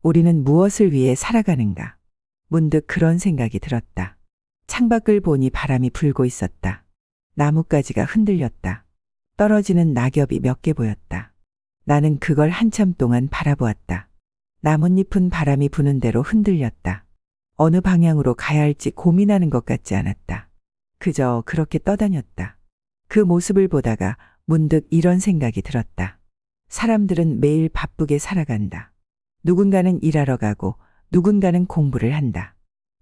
우리는 무엇을 위해 살아가는가? 문득 그런 생각이 들었다. 창밖을 보니 바람이 불고 있었다. 나뭇가지가 흔들렸다. 떨어지는 낙엽이 몇 개 보였다. 나는 그걸 한참 동안 바라보았다. 나뭇잎은 바람이 부는 대로 흔들렸다. 어느 방향으로 가야 할지 고민하는 것 같지 않았다. 그저 그렇게 떠다녔다. 그 모습을 보다가 문득 이런 생각이 들었다. 사람들은 매일 바쁘게 살아간다. 누군가는 일하러 가고 누군가는 공부를 한다.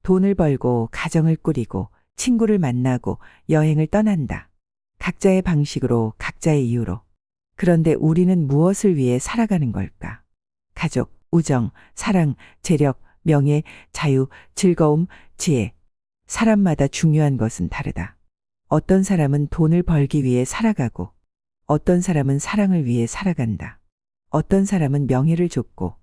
돈을 벌고 가정을 꾸리고 친구를 만나고 여행을 떠난다. 각자의 방식으로 각자의 이유로. 그런데 우리는 무엇을 위해 살아가는 걸까? 가족, 우정, 사랑, 재력, 명예, 자유, 즐거움, 지혜. 사람마다 중요한 것은 다르다. 어떤 사람은 돈을 벌기 위해 살아가고 어떤 사람은 사랑을 위해 살아간다. 어떤 사람은 명예를 좇고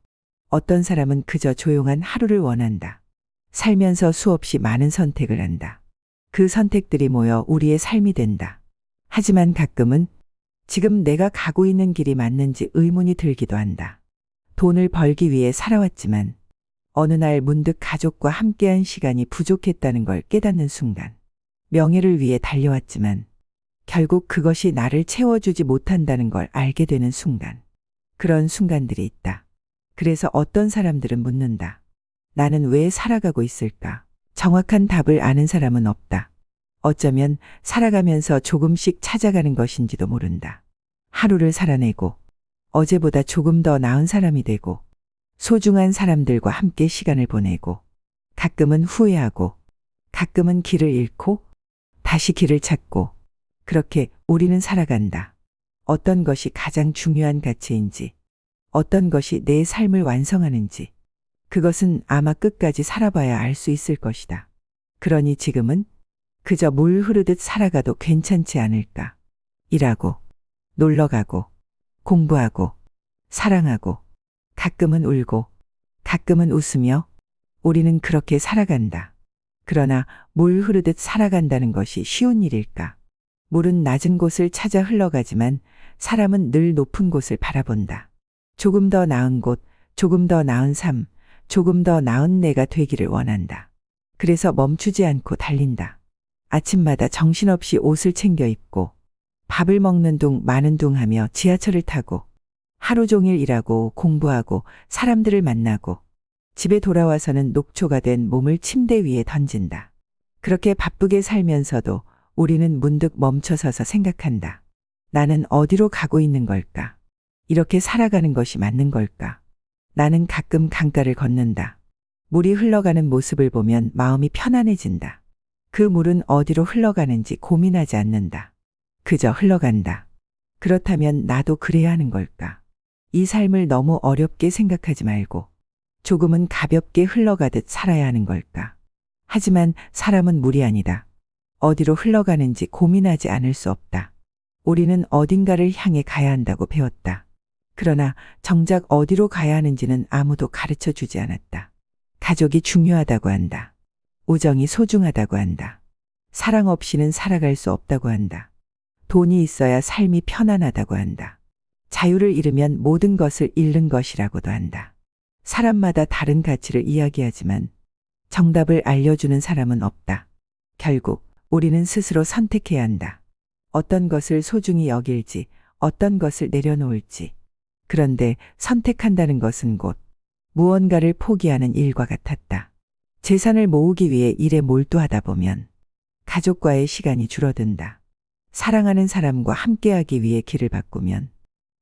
어떤 사람은 그저 조용한 하루를 원한다. 살면서 수없이 많은 선택을 한다. 그 선택들이 모여 우리의 삶이 된다. 하지만 가끔은 지금 내가 가고 있는 길이 맞는지 의문이 들기도 한다. 돈을 벌기 위해 살아왔지만 어느 날 문득 가족과 함께한 시간이 부족했다는 걸 깨닫는 순간. 명예를 위해 달려왔지만 결국 그것이 나를 채워주지 못한다는 걸 알게 되는 순간. 그런 순간들이 있다. 그래서 어떤 사람들은 묻는다. 나는 왜 살아가고 있을까? 정확한 답을 아는 사람은 없다. 어쩌면 살아가면서 조금씩 찾아가는 것인지도 모른다. 하루를 살아내고 어제보다 조금 더 나은 사람이 되고 소중한 사람들과 함께 시간을 보내고 가끔은 후회하고 가끔은 길을 잃고 다시 길을 찾고 그렇게 우리는 살아간다. 어떤 것이 가장 중요한 가치인지 어떤 것이 내 삶을 완성하는지 그것은 아마 끝까지 살아봐야 알 수 있을 것이다. 그러니 지금은 그저 물 흐르듯 살아가도 괜찮지 않을까. 일하고 놀러가고 공부하고 사랑하고 가끔은 울고 가끔은 웃으며 우리는 그렇게 살아간다. 그러나 물 흐르듯 살아간다는 것이 쉬운 일일까? 물은 낮은 곳을 찾아 흘러가지만 사람은 늘 높은 곳을 바라본다. 조금 더 나은 곳, 조금 더 나은 삶, 조금 더 나은 내가 되기를 원한다. 그래서 멈추지 않고 달린다. 아침마다 정신없이 옷을 챙겨 입고 밥을 먹는 둥 마는 둥 하며 지하철을 타고 하루 종일 일하고 공부하고 사람들을 만나고 집에 돌아와서는 녹초가 된 몸을 침대 위에 던진다. 그렇게 바쁘게 살면서도 우리는 문득 멈춰서서 생각한다. 나는 어디로 가고 있는 걸까? 이렇게 살아가는 것이 맞는 걸까? 나는 가끔 강가를 걷는다. 물이 흘러가는 모습을 보면 마음이 편안해진다. 그 물은 어디로 흘러가는지 고민하지 않는다. 그저 흘러간다. 그렇다면 나도 그래야 하는 걸까? 이 삶을 너무 어렵게 생각하지 말고 조금은 가볍게 흘러가듯 살아야 하는 걸까? 하지만 사람은 물이 아니다. 어디로 흘러가는지 고민하지 않을 수 없다. 우리는 어딘가를 향해 가야 한다고 배웠다. 그러나 정작 어디로 가야 하는지는 아무도 가르쳐 주지 않았다. 가족이 중요하다고 한다. 우정이 소중하다고 한다. 사랑 없이는 살아갈 수 없다고 한다. 돈이 있어야 삶이 편안하다고 한다. 자유를 잃으면 모든 것을 잃는 것이라고도 한다. 사람마다 다른 가치를 이야기하지만 정답을 알려주는 사람은 없다. 결국 우리는 스스로 선택해야 한다. 어떤 것을 소중히 여길지, 어떤 것을 내려놓을지. 그런데 선택한다는 것은 곧 무언가를 포기하는 일과 같았다. 재산을 모으기 위해 일에 몰두하다 보면 가족과의 시간이 줄어든다. 사랑하는 사람과 함께하기 위해 길을 바꾸면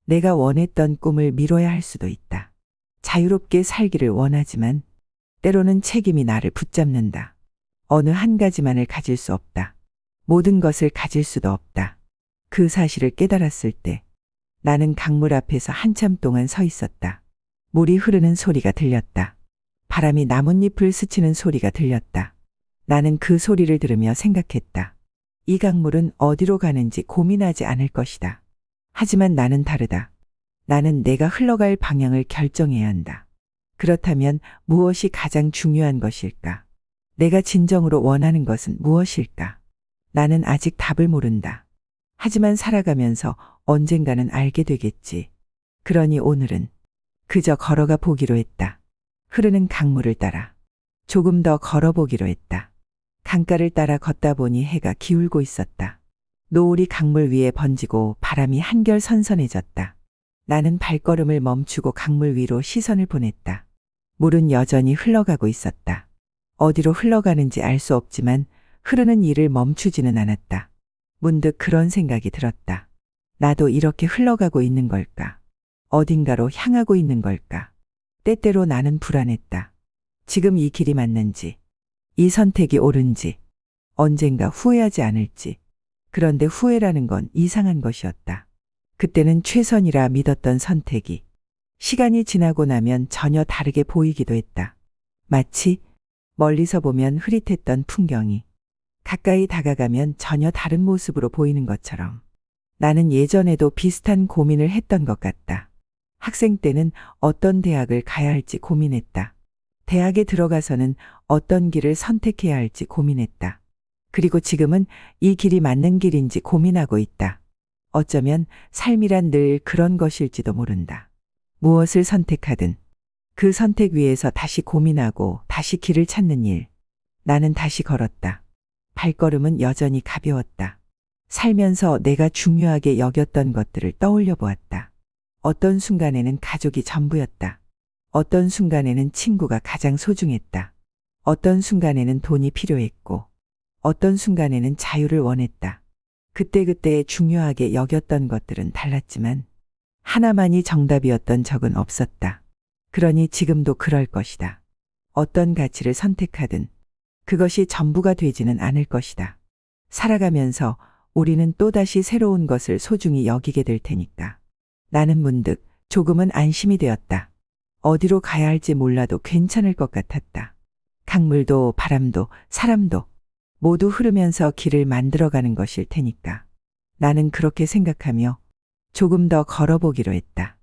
내가 원했던 꿈을 미뤄야 할 수도 있다. 자유롭게 살기를 원하지만 때로는 책임이 나를 붙잡는다. 어느 한 가지만을 가질 수 없다. 모든 것을 가질 수도 없다. 그 사실을 깨달았을 때 나는 강물 앞에서 한참 동안 서 있었다. 물이 흐르는 소리가 들렸다. 바람이 나뭇잎을 스치는 소리가 들렸다. 나는 그 소리를 들으며 생각했다. 이 강물은 어디로 가는지 고민하지 않을 것이다. 하지만 나는 다르다. 나는 내가 흘러갈 방향을 결정해야 한다. 그렇다면 무엇이 가장 중요한 것일까? 내가 진정으로 원하는 것은 무엇일까? 나는 아직 답을 모른다. 하지만 살아가면서 언젠가는 알게 되겠지. 그러니 오늘은 그저 걸어가 보기로 했다. 흐르는 강물을 따라 조금 더 걸어보기로 했다. 강가를 따라 걷다 보니 해가 기울고 있었다. 노을이 강물 위에 번지고 바람이 한결 선선해졌다. 나는 발걸음을 멈추고 강물 위로 시선을 보냈다. 물은 여전히 흘러가고 있었다. 어디로 흘러가는지 알 수 없지만 흐르는 일을 멈추지는 않았다. 문득 그런 생각이 들었다. 나도 이렇게 흘러가고 있는 걸까? 어딘가로 향하고 있는 걸까? 때때로 나는 불안했다. 지금 이 길이 맞는지, 이 선택이 옳은지, 언젠가 후회하지 않을지. 그런데 후회라는 건 이상한 것이었다. 그때는 최선이라 믿었던 선택이 시간이 지나고 나면 전혀 다르게 보이기도 했다. 마치 멀리서 보면 흐릿했던 풍경이 가까이 다가가면 전혀 다른 모습으로 보이는 것처럼. 나는 예전에도 비슷한 고민을 했던 것 같다. 학생 때는 어떤 대학을 가야 할지 고민했다. 대학에 들어가서는 어떤 길을 선택해야 할지 고민했다. 그리고 지금은 이 길이 맞는 길인지 고민하고 있다. 어쩌면 삶이란 늘 그런 것일지도 모른다. 무엇을 선택하든 그 선택 위에서 다시 고민하고 다시 길을 찾는 일. 나는 다시 걸었다. 발걸음은 여전히 가벼웠다. 살면서 내가 중요하게 여겼던 것들을 떠올려 보았다. 어떤 순간에는 가족이 전부였다. 어떤 순간에는 친구가 가장 소중했다. 어떤 순간에는 돈이 필요했고, 어떤 순간에는 자유를 원했다. 그때그때 중요하게 여겼던 것들은 달랐지만 하나만이 정답이었던 적은 없었다. 그러니 지금도 그럴 것이다. 어떤 가치를 선택하든 그것이 전부가 되지는 않을 것이다. 살아가면서 우리는 또다시 새로운 것을 소중히 여기게 될 테니까. 나는 문득 조금은 안심이 되었다. 어디로 가야 할지 몰라도 괜찮을 것 같았다. 강물도 바람도 사람도 모두 흐르면서 길을 만들어가는 것일 테니까. 나는 그렇게 생각하며 조금 더 걸어보기로 했다.